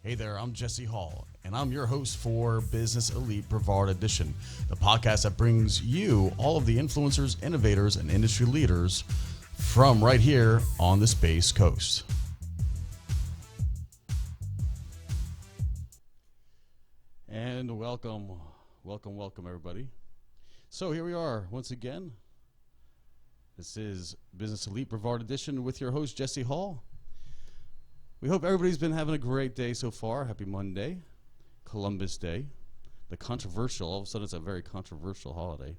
Hey there, I'm Jesse Hall, and I'm your host for Business Elite Brevard Edition, the podcast that brings you all of the influencers, innovators, and industry leaders from right here on the Space Coast. And welcome, everybody. So here we are once again. This is Business Elite Brevard Edition with your host, Jesse Hall. We hope everybody's been having a great day so far. Happy Monday, Columbus Day. The controversial, all of a sudden it's a very controversial holiday,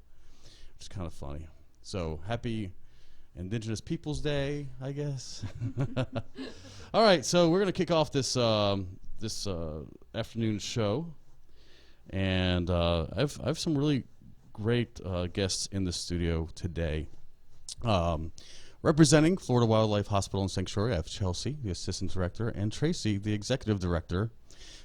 which is kind of funny. So happy Indigenous Peoples Day, I guess. All right, so we're going to kick off this afternoon show. And I have some really great guests in the studio today. Representing Florida Wildlife Hospital and Sanctuary, I have Chelsea, the Assistant Director, and Tracy, the Executive Director.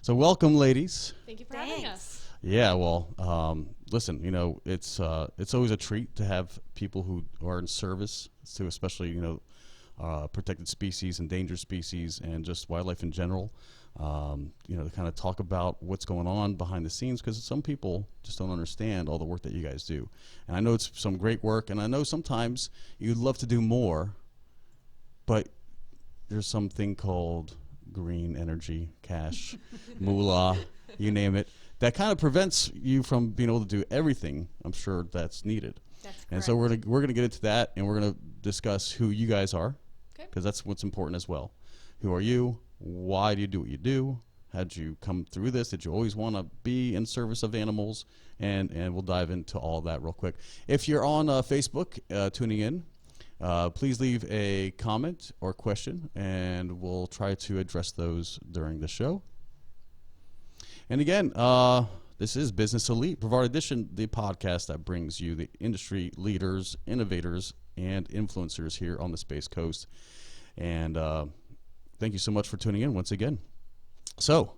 So welcome, ladies. Thank you for having us. Yeah, well, listen, you know, it's always a treat to have people who are in service to especially, you know, protected species, endangered species, and just wildlife in general. You know, to kind of talk about what's going on behind the scenes, because some people just don't understand all the work that you guys do. And I know it's some great work, and I know sometimes you'd love to do more, but there's something called green energy, cash, moolah, you name it, that kind of prevents you from being able to do everything, I'm sure, that's needed. That's correct. And so we're gonna get into that, and we're gonna discuss who you guys are, because that's what's important as well. Who are you? Why do you do what you do? How did you come through this? Did you always want to be in service of animals? And we'll dive into all that real quick. If you're on Facebook tuning in, please leave a comment or question, and we'll try to address those during the show. And again, this is Business Elite Brevard Edition, the podcast that brings you the industry leaders, innovators, and influencers here on the Space Coast. And thank you so much for tuning in once again. So,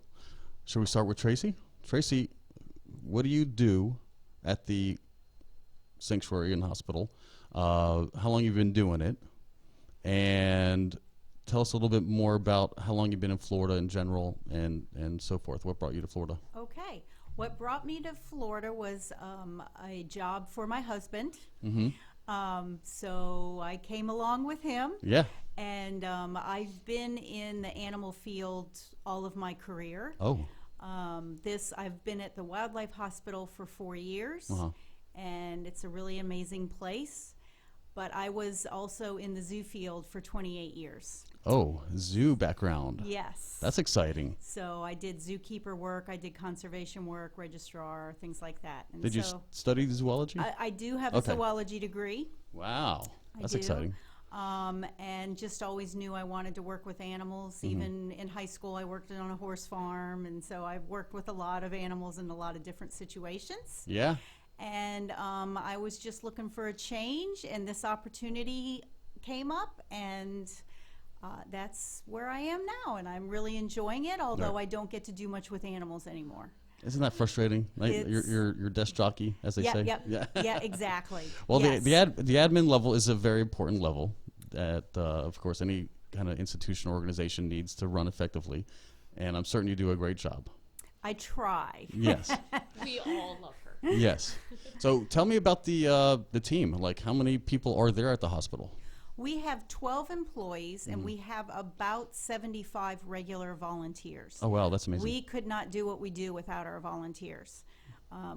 should we start with Tracy? Tracy, what do you do at the sanctuary and hospital? How long you've been doing it? And tell us a little bit more about how long you've been in Florida in general and so forth. What brought you to Florida? Okay. What brought me to Florida was a job for my husband. Mm-hmm. So I came along with him. Yeah. And I've been in the animal field all of my career. Oh. I've been at the Wildlife Hospital for 4 years, Uh-huh. and it's a really amazing place. But I was also in the zoo field for 28 years. Oh, zoo background. Yes. That's exciting. So I did zookeeper work, I did conservation work, registrar, things like that. And Did you study zoology? I do have Okay. a zoology degree. Wow. That's I do. exciting. And just always knew I wanted to work with animals. Mm-hmm. Even in high school, I worked on a horse farm, and so I've worked with a lot of animals in a lot of different situations. Yeah. And I was just looking for a change, and this opportunity came up, and that's where I am now, and I'm really enjoying it, although I don't get to do much with animals anymore. Isn't that frustrating? Like your desk jockey, as they say. Yeah, exactly. Well, yes. the admin level is a very important level that, of course, any kind of institution or organization needs to run effectively, and I'm certain you do a great job. I try. Yes. We all love her. Yes. So tell me about the team. Like, how many people are there at the hospital? We have 12 employees, and Mm-hmm. we have about 75 regular volunteers. Oh, wow, that's amazing. We could not do what we do without our volunteers.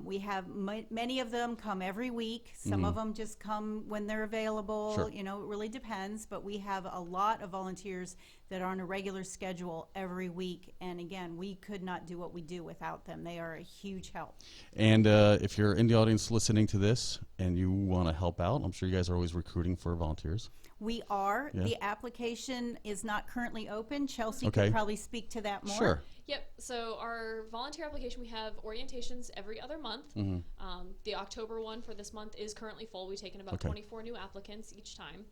We have many of them come every week. Some of them just come when they're available. Sure. You know, it really depends. But we have a lot of volunteers that are on a regular schedule every week. And again, we could not do what we do without them. They are a huge help. And if you're in the audience listening to this and you want to help out, I'm sure you guys are always recruiting for volunteers. We are. Yeah. The application is not currently open. Chelsea Okay. could probably speak to that more. Sure. Yep. So our volunteer application, we have orientations every other month. Mm-hmm. The October one for this month is currently full. We've taken about Okay. 24 new applicants each time.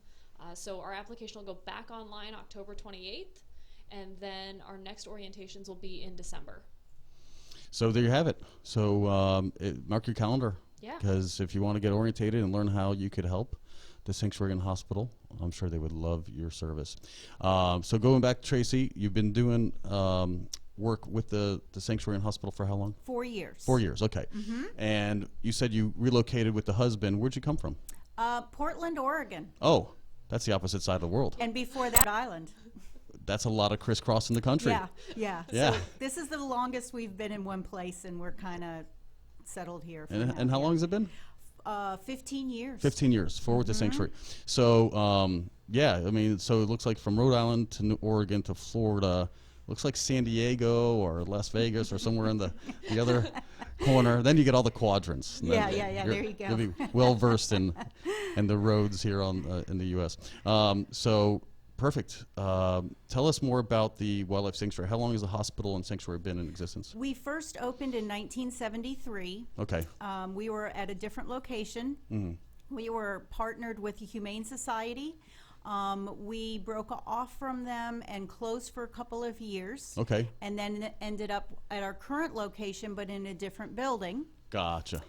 So our application will go back online October 28th, and then our next orientations will be in December. So there you have it. So mark your calendar. Yeah. Because if you want to get orientated and learn how you could help the Sanctuary and Hospital, I'm sure they would love your service. So going back, Tracy, you've been doing work with the sanctuary and hospital for how long? 4 years. 4 years, okay. And you said you relocated with the husband. Where'd you come from? Portland, Oregon. Oh, that's the opposite side of the world. And before that, Island. That's a lot of crisscrossing the country. Yeah. Yeah. So this is the longest we've been in one place, and we're kind of settled here. For And, now, and how long has it been? 15 years. 15 years, forward to sanctuary. So, yeah, I mean, so it looks like from Rhode Island to Oregon to Florida, looks like San Diego or Las Vegas or somewhere in the other corner. Then you get all the quadrants. And Yeah, then there you go. You'll be well versed in the roads here in the U.S. So perfect. Tell us more about the wildlife sanctuary. How long has the hospital and sanctuary been in existence? We first opened in 1973. Okay. We were at a different location. We were partnered with the Humane Society. We broke off from them and closed for a couple of years. Okay. And then ended up at our current location, but in a different building. Gotcha.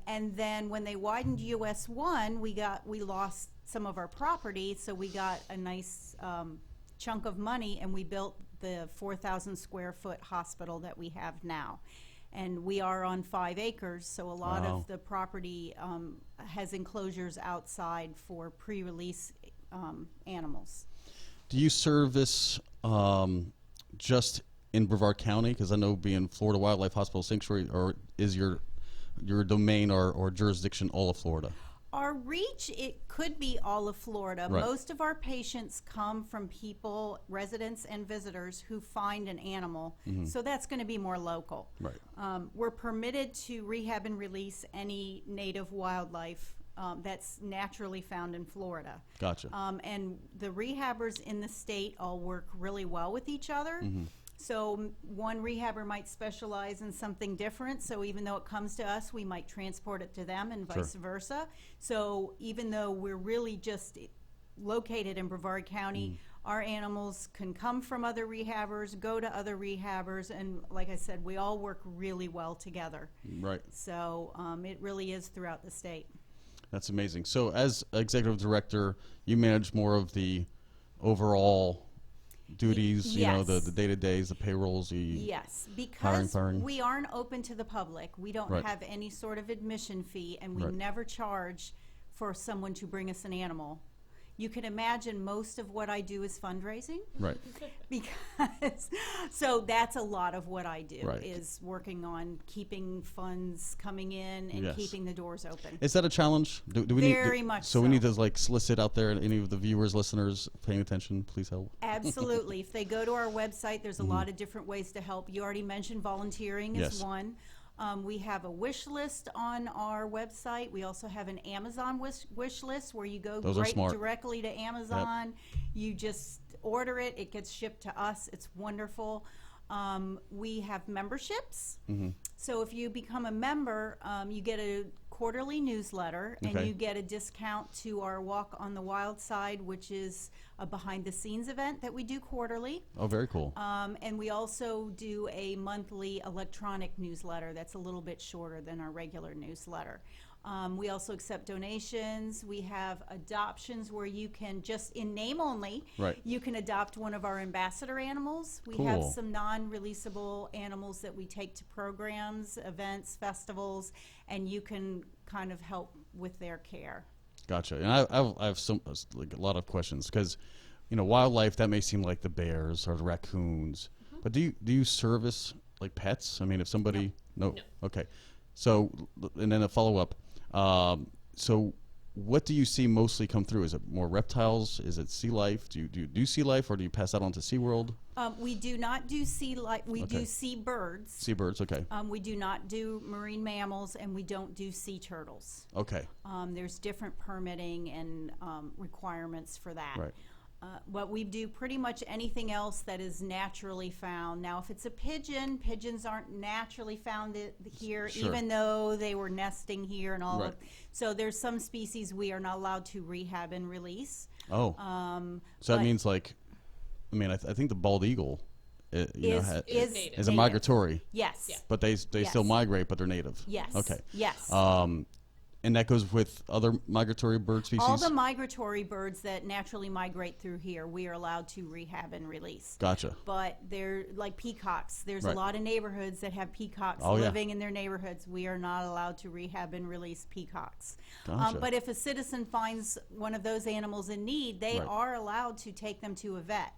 And then when they widened US 1, we lost some of our property, so we got a nice chunk of money, and we built the 4,000 square foot hospital that we have now. And we are on 5 acres, so a lot Wow. of the property has enclosures outside for pre-release animals. Do you service just in Brevard County? Because I know being Florida Wildlife Hospital Sanctuary, or is your domain or jurisdiction all of Florida? Our reach, it could be all of Florida. Right. Most of our patients come from people, residents and visitors, who find an animal, so that's going to be more local. Right. We're permitted to rehab and release any native wildlife that's naturally found in Florida. Gotcha. And the rehabbers in the state all work really well with each other. So one rehabber might specialize in something different, so even though it comes to us, we might transport it to them and vice versa. So even though we're really just located in Brevard County, our animals can come from other rehabbers, go to other rehabbers, and like I said, we all work really well together. Right. So it really is throughout the state. That's amazing. So as executive director, you manage more of the overall duties, you know, the day-to-days, the payrolls, Yes, hiring, because firing. we aren't open to the public. We don't Right. have any sort of admission fee, and we Right. never charge for someone to bring us an animal. You can imagine most of what I do is fundraising. Right. Because so that's a lot of what I do, Right. is working on keeping funds coming in and Yes. keeping the doors open. Is that a challenge? Do we Very need, much so. We so. need to like solicit out there, any of the viewers, listeners paying attention, please help. Absolutely. If they go to our website, there's a lot of different ways to help. You already mentioned volunteering is Yes. one. We have a wish list on our website. We also have an Amazon wish list where you go Those are smart. directly to Amazon. You just order it. It gets shipped to us. It's wonderful. We have memberships. So if you become a member, you get a quarterly newsletter, and Okay. you get a discount to our Walk on the Wild Side, which is a behind-the-scenes event that we do quarterly. Oh, very cool. And we also do a monthly electronic newsletter that's a little bit shorter than our regular newsletter. We also accept donations. We have adoptions where you can just, in name only, Right. you can adopt one of our ambassador animals. We have Cool. some non-releasable animals that we take to programs, events, festivals, and you can kind of help with their care. Gotcha. And I have like a lot of questions because, you know, wildlife, that may seem like the bears or the raccoons, but do you service like pets? I mean, if somebody no. Okay. So and then a follow up. So what do you see mostly come through? Is it more reptiles? Is it sea life? Do you do sea life, or do you pass that on to SeaWorld? We do not do sea life. We Okay. do sea birds. Seabirds, okay. We do not do marine mammals, and we don't do sea turtles. Okay. There's different permitting and requirements for that. Right. But we do pretty much anything else that is naturally found. Now, if it's a pigeon, pigeons aren't naturally found here, Sure. even though they were nesting here and all Right. of. So there's some species we are not allowed to rehab and release. Oh. So that but- means like, I mean, I think the bald eagle, you know, Is native. is a native. migratory, Yes. Yeah. but they still Yes. migrate, but they're native. Yes. Okay. Yes. And that goes with other migratory bird species? All the migratory birds that naturally migrate through here, we are allowed to rehab and release. Gotcha. But they're like peacocks. There's Right. a lot of neighborhoods that have peacocks Oh, yeah. living in their neighborhoods. We are not allowed to rehab and release peacocks. Gotcha. But if a citizen finds one of those animals in need, they Right. are allowed to take them to a vet.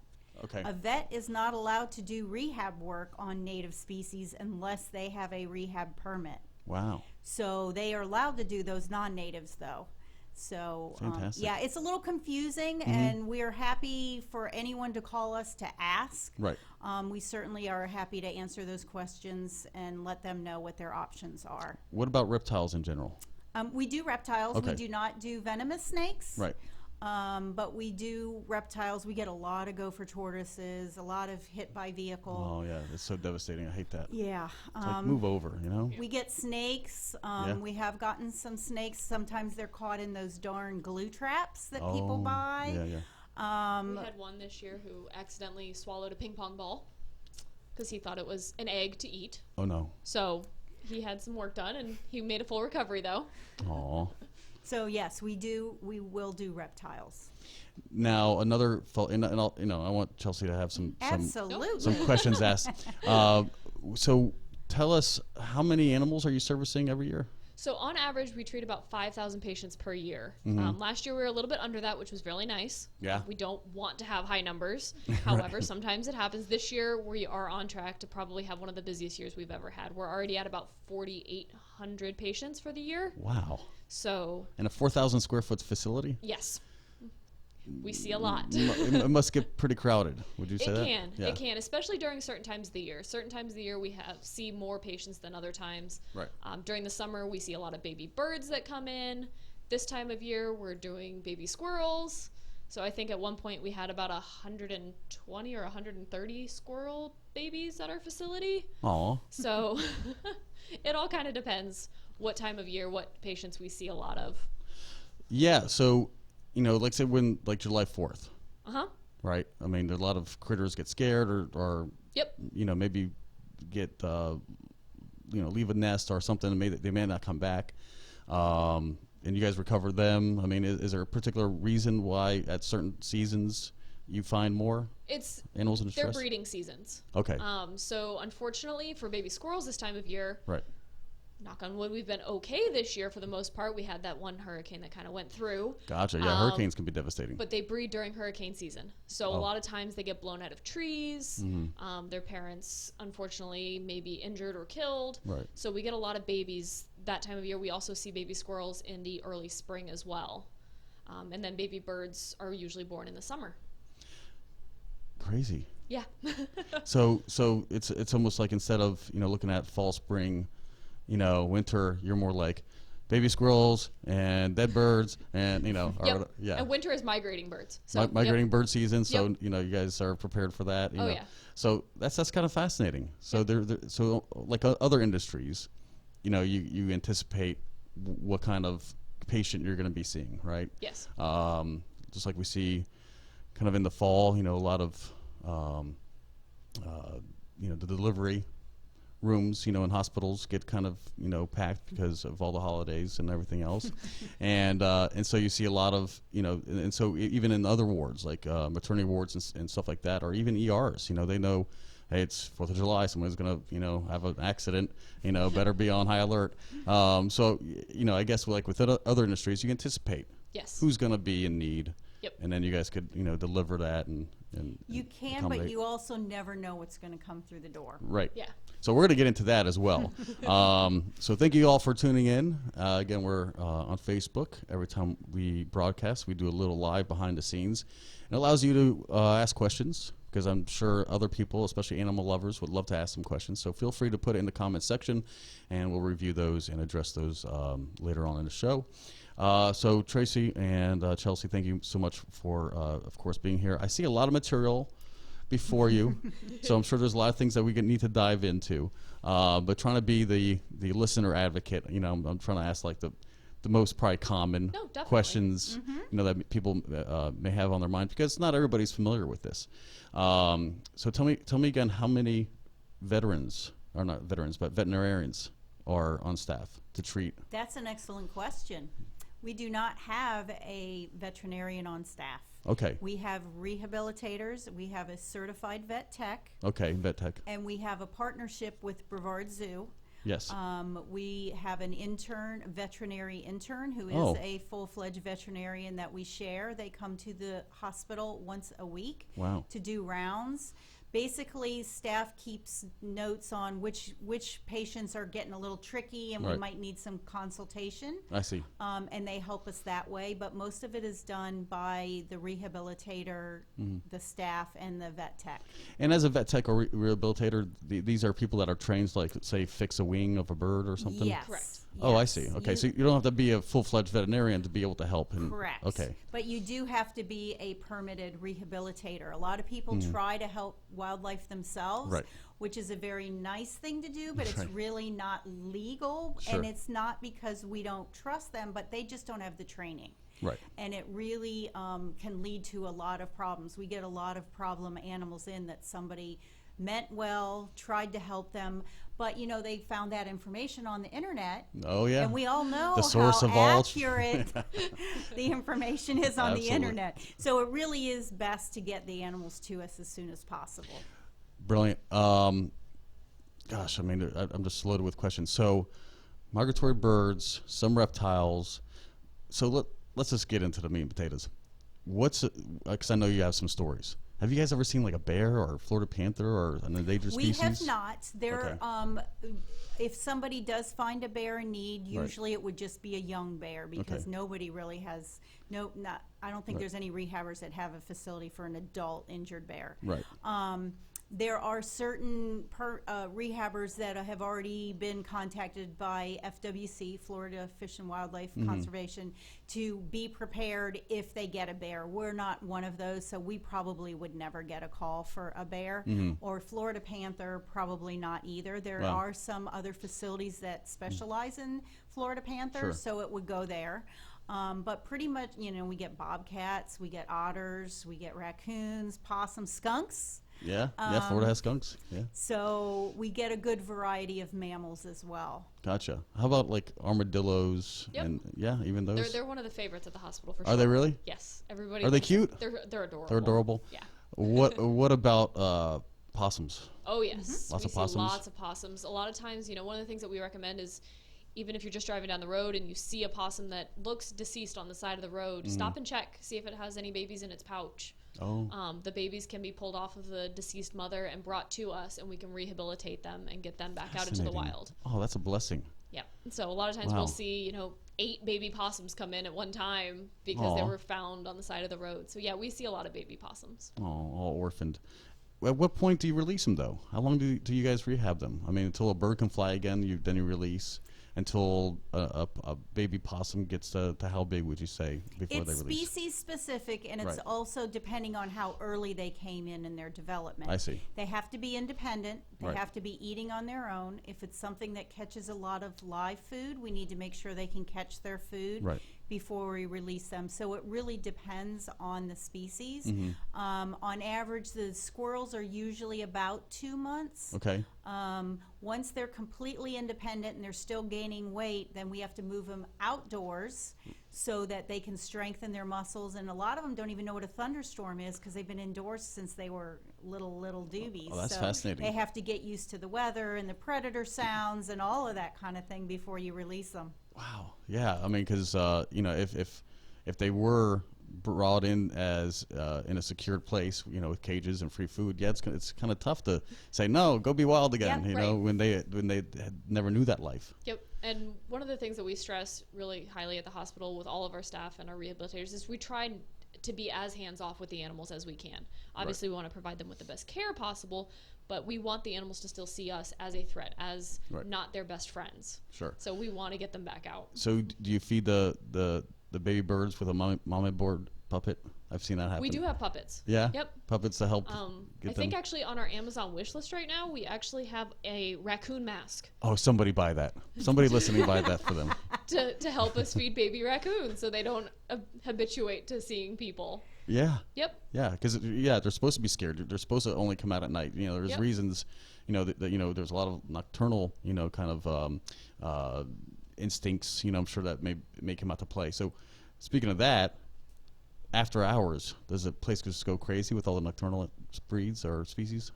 Okay. A vet is not allowed to do rehab work on native species unless they have a rehab permit. Wow. So they are allowed to do those non-natives, though. So Fantastic. yeah, it's a little confusing, and we are happy for anyone to call us to ask. Right. We certainly are happy to answer those questions and let them know what their options are. What about reptiles in general? We do reptiles. Okay. We do not do venomous snakes. Right. But we do reptiles. We get a lot of gopher tortoises, a lot of hit by vehicle. Oh, yeah. It's so devastating. I hate that. Yeah. It's like, move over, you know? We get snakes. Yeah. We have gotten some snakes. Sometimes they're caught in those darn glue traps that people buy. Yeah, yeah. We had one this year who accidentally swallowed a ping pong ball because he thought it was an egg to eat. Oh, no. So he had some work done, and he made a full recovery, though. Aw. So yes, we will do reptiles. Now, another, and I'll, I want Chelsea to have some Absolutely. questions asked. So tell us, how many animals are you servicing every year? So on average, we treat about 5,000 patients per year. Last year, we were a little bit under that, which was really nice. Yeah. We don't want to have high numbers. However, sometimes it happens. This year, we are on track to probably have one of the busiest years we've ever had. We're already at about 4,800 patients for the year. Wow. So, And a 4,000 square foot facility? yes, we see a lot. It must get pretty crowded. Would you say that? Yeah. It can, especially during certain times of the year. Certain times of the year, we see more patients than other times. Right. During the summer, we see a lot of baby birds that come in. This time of year, we're doing baby squirrels. So I think at one point we had about 120 or 130 squirrel babies at our facility. Aw. So it all kind of depends what time of year, what patients we see a lot of. Yeah, so, like say when, like July 4th, Uh-huh. right? I mean, a lot of critters get scared or Yep. maybe get, leave a nest or something, and they may not come back. And you guys recover them. I mean, is there a particular reason why at certain seasons you find more animals in distress? They're breeding seasons. Okay. So unfortunately for baby squirrels this time of year, Right. knock on wood, we've been okay this year for the most part. We had that one hurricane that kind of went through. Gotcha. Yeah, hurricanes can be devastating. But they breed during hurricane season. So a lot of times they get blown out of trees. Their parents, unfortunately, may be injured or killed. Right. So we get a lot of babies that time of year. We also see baby squirrels in the early spring as well. And then baby birds are usually born in the summer. Crazy. Yeah. So it's almost like instead of, looking at fall, spring, winter, you're more like baby squirrels and dead birds and, Yep. yeah. And winter is migrating birds. So Migrating yep. bird season. So, Yep. you guys are prepared for that. You know. yeah. So that's kind of fascinating. So so like other industries, you anticipate what kind of patient you're going to be seeing, right? Yes. Just like we see kind of in the fall, a lot of, the delivery rooms, in hospitals get kind of, packed because of all the holidays and everything else. and so you see a lot of, and so even in other wards, like maternity wards and stuff like that, or even ERs, they know, hey, it's 4th of July, someone's going to, have an accident, better be on high alert. So, I guess like with other industries, you anticipate Yes. who's going to be in need. Yep. And then you guys could, deliver that and You can, accommodate. but you also never know what's going to come through the door. Right. Yeah. So we're going to get into that as well. So thank you all for tuning in. Again, we're on Facebook. Every time we broadcast, we do a little live behind the scenes. It allows you to ask questions because I'm sure other people, especially animal lovers, would love to ask some questions. So feel free to put it in the comment section, and we'll review those and address those later on in the show. So Tracy and Chelsea, thank you so much for, of course, being here. I see a lot of material before you, so I'm sure there's a lot of things that we need to dive into. But trying to be the listener advocate, I'm trying to ask like the most probably common questions, that people may have on their mind because not everybody's familiar with this. So tell me again, how many veterans, or not veterans, but veterinarians are on staff to treat? That's an excellent question. We do not have a veterinarian on staff. Okay. We have rehabilitators. We have a certified vet tech. Okay, vet tech. And we have a partnership with Brevard Zoo. Yes. We have an veterinary intern, who is Oh. a full-fledged veterinarian that we share. They come to the hospital once a week Wow. to do rounds. Basically, staff keeps notes on which patients are getting a little tricky and we Right. might need some consultation. I see. And they help us that way, but most of it is done by the rehabilitator, the staff, and the vet tech. And as a vet tech or rehabilitator, these are people that are trained to, like, say, fix a wing of a bird or something? Yes. Correct. Oh, I Yes. see. Okay, so you don't have to be a full-fledged veterinarian to be able to help. Correct. Okay. But you do have to be a permitted rehabilitator. A lot of people try to help wildlife themselves, Right. which is a very nice thing to do, but it's Right. really not legal. Sure. And it's not because we don't trust them, but they just don't have the training. Right. And it really can lead to a lot of problems. We get a lot of problem animals in that somebody meant well, tried to help them, but they found that information on the internet. Oh, yeah. And we all know The source how of all accurate the information is on Absolutely. the internet. So it really is best to get the animals to us as soon as possible. Brilliant. Gosh, I mean, I'm just loaded with questions. So, migratory birds, some reptiles. So let's just get into the meat and potatoes. Because I know you have some stories. Have you guys ever seen like a bear or a Florida panther or an endangered We species? have not. If somebody does find a bear in need, usually it would just be a young bear, because nobody really has I don't think there's any rehabbers that have a facility for an adult injured bear. Right. There are certain rehabbers that have already been contacted by FWC, Florida Fish and Wildlife Conservation, to be prepared if they get a bear. We're not one of those, so we probably would never get a call for a bear. Or Florida panther, probably not either. There Wow. are some other facilities that specialize in Florida panther, Sure. so it would go there. But pretty much, we get bobcats, we get otters, we get raccoons, possums, skunks. Yeah. Florida has skunks. Yeah. So we get a good variety of mammals as well. Gotcha. How about like armadillos? Yep. And even those. They're one of the favorites at the hospital for sure. Are they really? Yes. Everybody. Are they thinks cute? They're adorable. They're adorable. Yeah. What about possums? Oh yes. Lots We of see possums? lots of possums. A lot of times, one of the things that we recommend is, even if you're just driving down the road and you see a possum that looks deceased on the side of the road, stop and check, see if it has any babies in its pouch. Oh. The babies can be pulled off of the deceased mother and brought to us, and we can rehabilitate them and get them back out into the Fascinating. wild. Oh, that's a blessing. Yeah. So a lot of times Wow. we'll see, 8 baby possums come in at one time because they Aw. were found on the side of the road. So yeah, we see a lot of baby possums. Oh, all orphaned. At what point do you release them, though? How long do you guys rehab them? I mean, until a bird can fly again, then you release. Until a baby possum gets to how big would you say before they It's release? species specific, and it's Right. also depending on how early they came in their development. I see. They have to be independent. They Right. have to be eating on their own. If it's something that catches a lot of live food, we need to make sure they can catch their food Right. before we release them. So it really depends on the species. Mm-hmm. On average, the squirrels are usually about 2 months. Okay. Once they're completely independent and they're still gaining weight, then we have to move them outdoors so that they can strengthen their muscles. And a lot of them don't even know what a thunderstorm is because they've been indoors since they were little doobies. Oh, that's so fascinating. They have to get used to the weather and the predator sounds and all of that kind of thing before you release them. Wow. Yeah. I mean, because if they were brought in as in a secured place, with cages and free food, it's kind of tough to say no, go be wild again. Yeah, right. When they never knew that life. Yep. And one of the things that we stress really highly at the hospital with all of our staff and our rehabilitators is we try to be as hands-off with the animals as we can. Obviously, we want to provide them with the best care possible, but we want the animals to still see us as a threat, as not their best friends. Sure. So we want to get them back out. So do you feed the baby birds with a mama board puppet? I've seen that happen. We do have puppets. Yeah? Yep. Puppets to help I think actually on our Amazon wish list right now, we actually have a raccoon mask Oh, somebody buy that. Somebody listening buy that for them. to help us feed baby raccoons so they don't habituate to seeing people. Yeah. Yep. Yeah, because they're supposed to be scared. They're supposed to only come out at night. There's Yep. reasons. That there's a lot of nocturnal. Kind of instincts. I'm sure that may come out to play. So, speaking of that, after hours, does the place just go crazy with all the nocturnal breeds or species?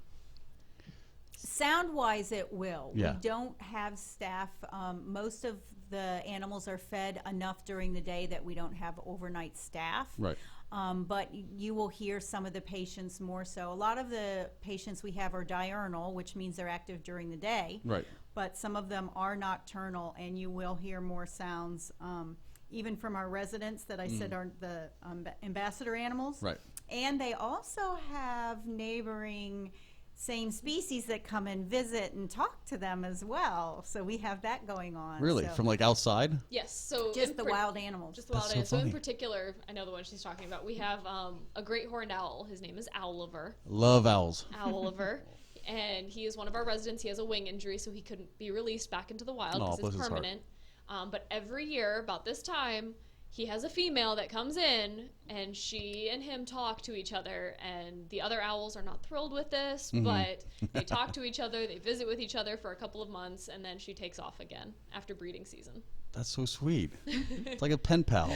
Sound-wise, it will. Yeah. We don't have staff. Most of the animals are fed enough during the day that we don't have overnight staff. Right. But you will hear some of the patients more so. A lot of the patients we have are diurnal, which means they're active during the day. Right. But some of them are nocturnal, and you will hear more sounds, even from our residents that I said are the ambassador animals. Right. And they also have neighboring same species that come and visit and talk to them as well. So we have that going on. Really? So From like outside? Yes. So just the wild animals. Just the wild That's so animals. So in funny. particular, I know the one she's talking about. We have a great horned owl. His name is Owliver. Love owls. Owliver. And he is one of our residents. He has a wing injury, so he couldn't be released back into the wild because bless it's his heart. permanent. But every year, about this time, he has a female that comes in, and she and him talk to each other. And the other owls are not thrilled with this, but they talk to each other. They visit with each other for a couple of months, and then she takes off again after breeding season. That's so sweet. It's like a pen pal.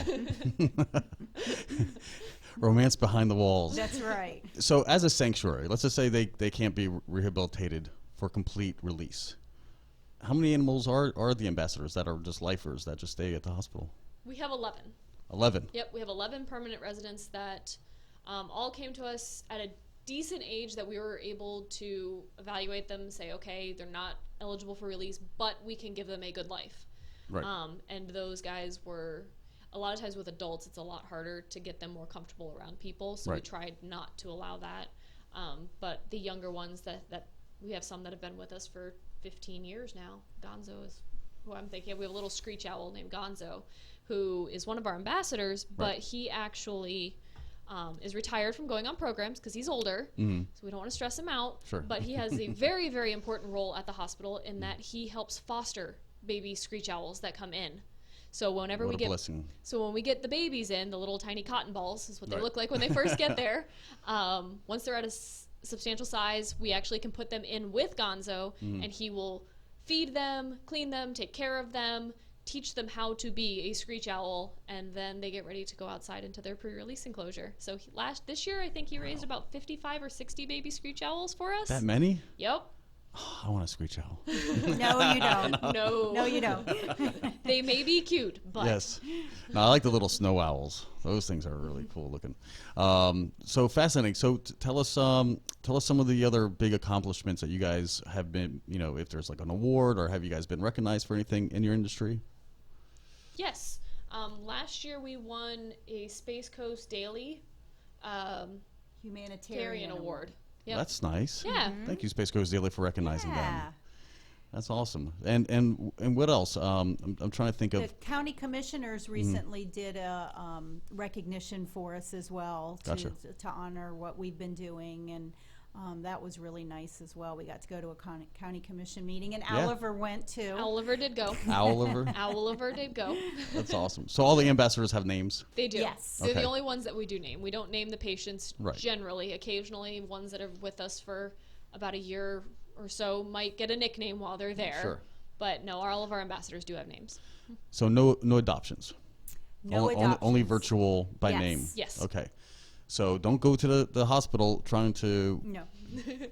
Romance behind the walls. That's right. So as a sanctuary, let's just say they can't be rehabilitated for complete release. How many animals are the ambassadors that are just lifers that just stay at the hospital? We have 11. 11. Yep, we have 11 permanent residents that all came to us at a decent age that we were able to evaluate them, say, okay, they're not eligible for release, but we can give them a good life. Right. And those guys were, a lot of times with adults, it's a lot harder to get them more comfortable around people, so we Right. tried not to allow that. But the younger ones that we have some that have been with us for 15 years now. Gonzo is who I'm thinking of. We have a little screech owl named Gonzo, who is one of our ambassadors, but Right. he actually is retired from going on programs because he's older, so we don't want to stress him out. Sure. But he has a very, very important role at the hospital in that he helps foster baby screech owls that come in. So whenever What we a get blessing. so when we get the babies in, the little tiny cotton balls is what they Right. look like when they first get there. Once they're at a substantial size, we actually can put them in with Gonzo, and he will feed them, clean them, take care of them, teach them how to be a screech owl, and then they get ready to go outside into their pre-release enclosure. So this year, I think he raised about 55 or 60 baby screech owls for us. That many? Yep. I want a screech owl. No, you don't. No. No, you don't. They may be cute, but Yes. No, I like the little snow owls. Those things are really cool looking. So fascinating. So tell us some of the other big accomplishments that you guys have been, if there's like an award, or have you guys been recognized for anything in your industry? yes. Last year we won a Space Coast Daily Humanitarian Award. Yep. That's nice. Yeah. Thank you, Space Coast Daily, for recognizing Yeah. them. That's awesome. And what else? I'm trying to think The of. county commissioners recently did a recognition for us as well Gotcha. to honor what we've been doing, and that was really nice as well. We got to go to a county commission meeting, and Yeah. Oliver went too. Oliver did go. Owliver. Oliver did go. That's awesome. So all the ambassadors have names. They do. Yes. They're Okay. the only ones that we do name. We don't name the patients Right. generally. Occasionally, ones that are with us for about a year or so might get a nickname while they're there. Sure. But no, all of our ambassadors do have names. So no adoptions. No only adoptions. virtual by Yes. name. Yes. Okay. So don't go to the hospital trying to No.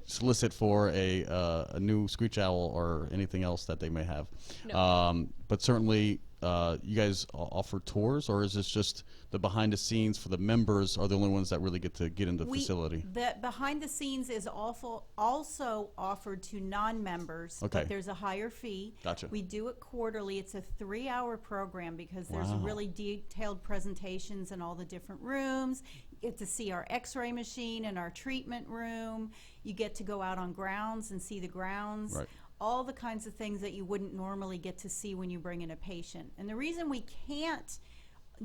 solicit for a new screech owl or anything else that they may have. No. But certainly, you guys offer tours, or is this just the behind the scenes for the members are the only ones that really get into the facility? The behind the scenes is also offered to non-members, Okay. but there's a higher fee. Gotcha. We do it quarterly. It's a 3-hour program because there's Wow. really detailed presentations in all the different rooms. You get to see our x-ray machine and our treatment room. You get to go out on grounds and see the grounds. Right. All the kinds of things that you wouldn't normally get to see when you bring in a patient. And the reason we can't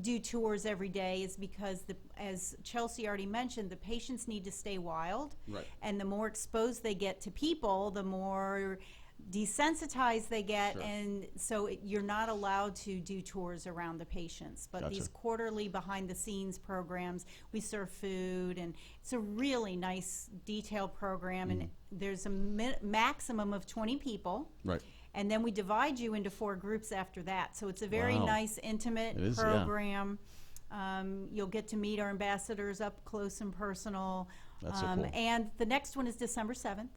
do tours every day is because, as Chelsea already mentioned, the patients need to stay wild. Right. And the more exposed they get to people, the more desensitized they get, Sure. and so you're not allowed to do tours around the patients. But Gotcha. these quarterly behind-the-scenes programs, we serve food, and it's a really nice, detailed program. And there's a maximum of 20 people. Right. And then we divide you into 4 groups after that. So it's a very Wow. nice, intimate It is, yeah. program. You'll get to meet our ambassadors up close and personal. That's so cool. And the next one is December 7th.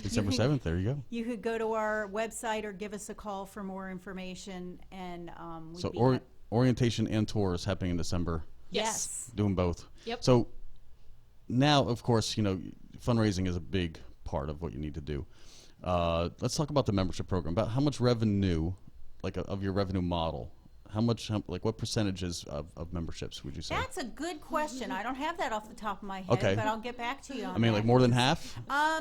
December 7th, there you go. You could go to our website or give us a call for more information. And we'd So be orientation and tours happening in December, yes. doing both. Yep. So now, of course, fundraising is a big part of what you need to do. Let's talk about the membership program. About how much revenue, of your revenue model, what percentages of memberships would you say? That's a good question. I don't have that off the top of my head, Okay. but I'll get back to you on I mean, that. like more than half?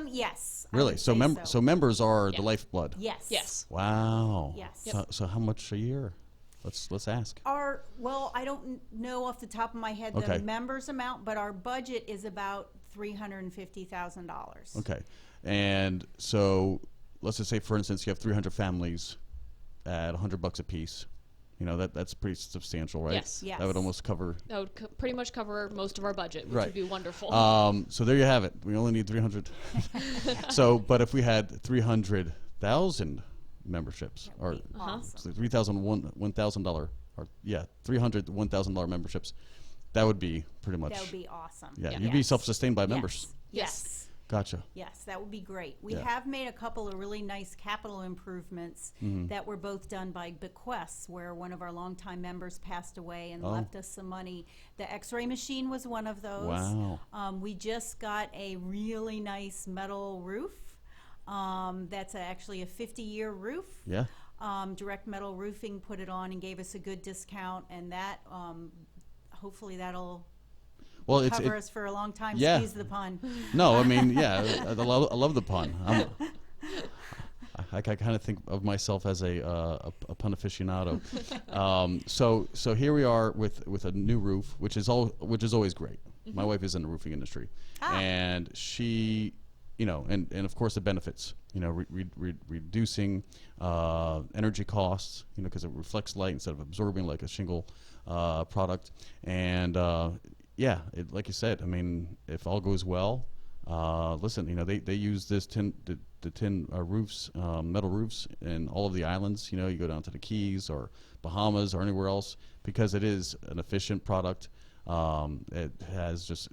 Yes. I Really? would So, say so members are Yeah. the lifeblood. Yes. Yes. Wow. Yes. So how much a year? Let's ask. Well, I don't know off the top of my head Okay. the members amount, but our budget is about $350,000. Okay. And so let's just say, for instance, you have 300 families at $100 a piece. That's pretty substantial, right? Yes. Yes. That would almost cover. That would pretty much cover most of our budget, which Right. would be wonderful. So there you have it. We only need 300. But if we had 300,000 memberships, or Awesome. so $1,000, or $300 $1,000 memberships, that would be pretty much. That would be awesome. Yeah, Yeah. you'd be Yes. self-sustained by members. Yes. Gotcha. Yes, that would be great. We Yeah. have made a couple of really nice capital improvements that were both done by bequests, where one of our longtime members passed away and Oh. left us some money. The X-ray machine was one of those. Wow. We just got a really nice metal roof. That's actually a 50-year roof. Yeah. Direct Metal Roofing put it on and gave us a good discount, and that hopefully that'll Well, cover us for a long time. yeah. Excuse the pun. No, I mean, yeah, I love the pun. I kind of think of myself as a pun aficionado. So here we are with a new roof, which is always great. My wife is in the roofing industry, and she, and of course the benefits, reducing energy costs, because it reflects light instead of absorbing like a shingle product, and like you said, I mean, if all goes well, listen, they use this tin roofs, metal roofs in all of the islands. You go down to the Keys or Bahamas or anywhere else, because it is an efficient product. It has just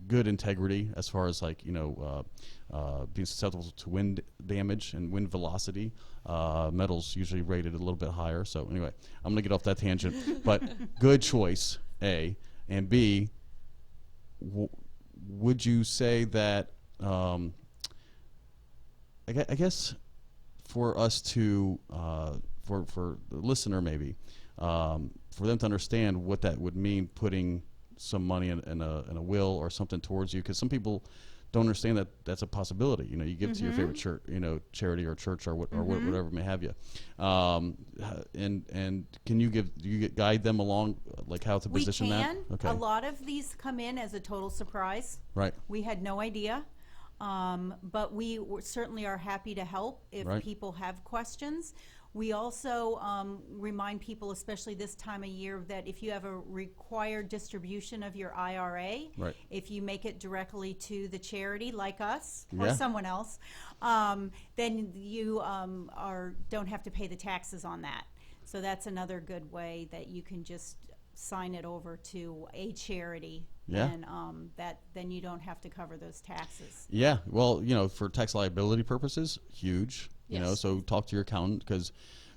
good integrity as far as being susceptible to wind damage and wind velocity. Metal's usually rated a little bit higher. So anyway, I'm gonna get off that tangent, but good choice, A. And B, would you say that, I guess for us to, for the listener maybe, for them to understand what that would mean, putting some money in a will or something towards you, because some people don't understand that that's a possibility. You give to your favorite church, charity or church or whatever may have you. And can you guide them along, like how to position that? We can. A lot of these come in as a total surprise. Right. We had no idea. But we certainly are happy to help if people have questions. We also remind people, especially this time of year, that if you have a required distribution of your IRA, if you make it directly to the charity, like us or someone else, then you don't have to pay the taxes on that. So that's another good way that you can just sign it over to a charity. Yeah. And then you don't have to cover those taxes. Yeah. Well, for tax liability purposes, huge. Yes. So talk to your accountant, because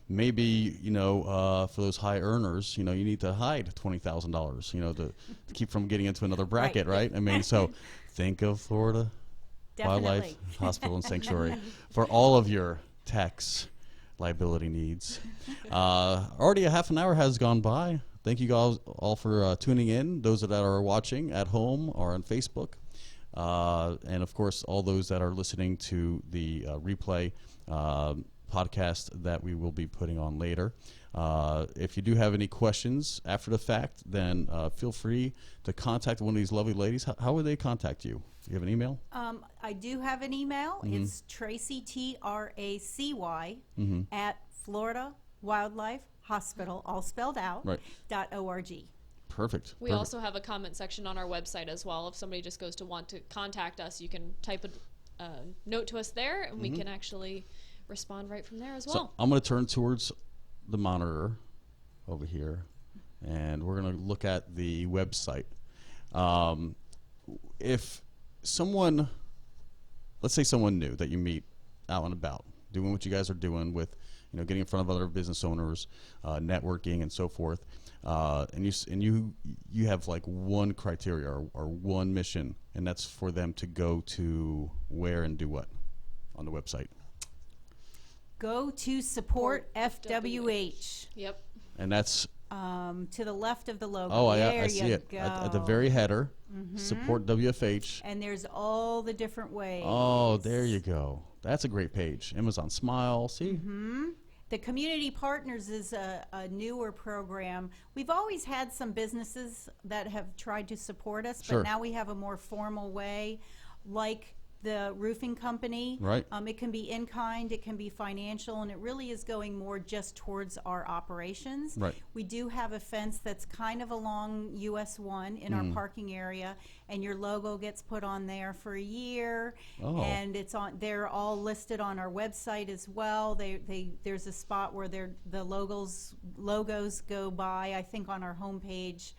maybe for those high earners, you need to hide $20,000, to keep from getting into another bracket, right? I mean, so think of Florida Wildlife Hospital and Sanctuary for all of your tax liability needs. Already a half an hour has gone by. Thank you guys all for tuning in, those that are watching at home or on Facebook. And, of course, all those that are listening to the replay. podcast that we will be putting on later. If you do have any questions after the fact, then feel free to contact one of these lovely ladies. How would they contact you? Do you have an email? I do have an email. It's Tracy, Tracy, at Florida Wildlife Hospital, all spelled out, .org. Perfect. We also have a comment section on our website as well. If somebody just goes to want to contact us, you can type a note to us there, and we can actually respond right from there as well. So I'm going to turn towards the monitor over here, and we're going to look at the website. If someone, let's say someone new that you meet out and about, doing what you guys are doing with, getting in front of other business owners, networking and so forth, and you have like one criteria or one mission, and that's for them to go to where and do what on the website? Go to support FWH. Yep. And that's to the left of the logo. oh, there I see you it go. at the very header. Support WFH. And there's all the different ways. Oh, there you go. That's a great page. Amazon Smile. See. The Community Partners is a newer program. We've always had some businesses that have tried to support us, Sure. but now we have a more formal way, like the roofing company. Right. It can be in kind, it can be financial, and it really is going more just towards our operations. Right. We do have a fence that's kind of along US 1 in our parking area, and your logo gets put on there for a year, Oh. and it's on. They're all listed on our website as well. There's a spot where the logos go by, I think, on our homepage,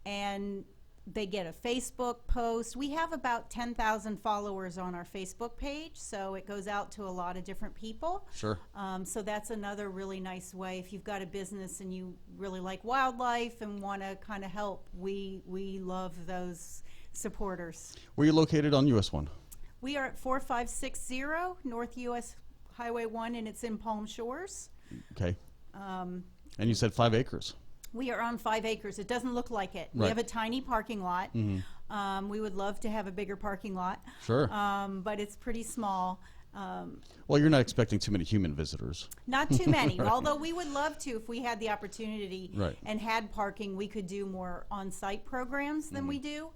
and they get a Facebook post. We have about 10,000 followers on our Facebook page, so it goes out to a lot of different people. Sure. So that's another really nice way. If you've got a business and you really like wildlife and want to kind of help, we love those supporters. Where are you located on US 1? We are at 4560 North US Highway 1, and it's in Palm Shores. Okay. And you said 5 acres. We are on 5 acres. It doesn't look like it. We Right. have a tiny parking lot. We would love to have a bigger parking lot. Sure. But it's pretty small. Well, you're not expecting too many human visitors. Not too many, although we would love to. If we had the opportunity Right. and had parking, we could do more on-site programs than we do.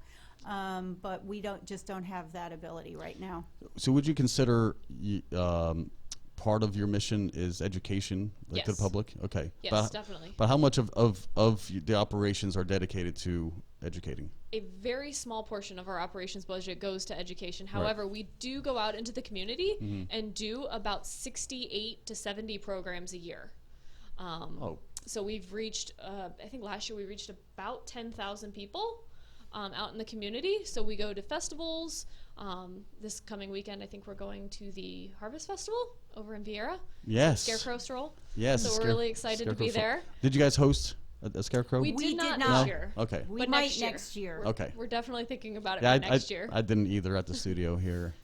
But we don't have that ability right now. So would you consider part of your mission is education to the Yes. public? Okay. Yes, definitely. But how much of the operations are dedicated to educating? A very small portion of our operations budget goes to education. However, we do go out into the community and do about 68 to 70 programs a year. So we've reached, I think last year we reached about 10,000 people out in the community. So we go to festivals. This coming weekend, I think we're going to the Harvest Festival over in Vieira. Yes. Scarecrow Stroll. Yes. So we're really excited to be there. Did you guys host a scarecrow? We We did not did not. this year. Okay. We But might next year. Okay. We're definitely thinking about it Yeah, for next year. I didn't either at the studio here,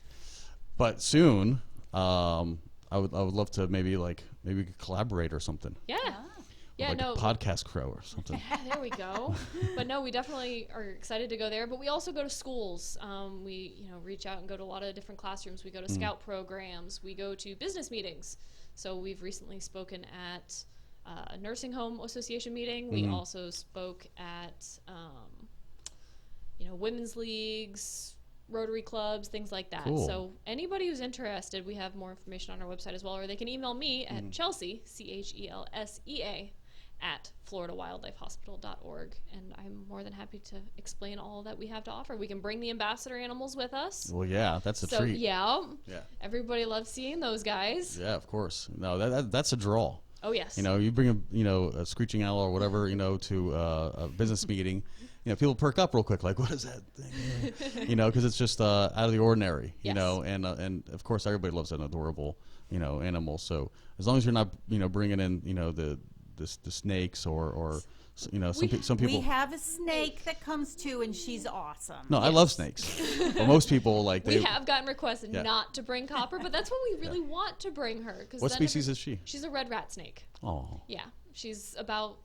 but soon. I would love to maybe we could collaborate or something. Yeah. Yeah, like no. a podcast crow or something. There we go. But no, we definitely are excited to go there. But we also go to schools. We reach out and go to a lot of different classrooms. We go to scout programs. We go to business meetings. So we've recently spoken at a nursing home association meeting. We also spoke at women's leagues, Rotary clubs, things like that. Cool. So anybody who's interested, we have more information on our website as well, or they can email me at Chelsea, CHELSEA, at floridawildlifehospital.org, and I'm more than happy to explain all that we have to offer. We can bring the ambassador animals with us. Well, yeah, that's a So treat. yeah, Yeah. everybody loves seeing those guys. Yeah, of course. No, that's a draw. Oh yes. You bring a screeching owl or whatever, to a business meeting. People perk up real quick, like, what is that thing? Because it's just out of the ordinary. Yes. And of course everybody loves an adorable, animal. So as long as you're not, bringing in, the snakes or some people. We have a snake that comes too, and she's awesome. No, I love snakes. But most people we have gotten requested Yeah. not to bring Copper, but that's when we really want to bring her. What species is she? She's a red rat snake. Oh. Yeah, she's about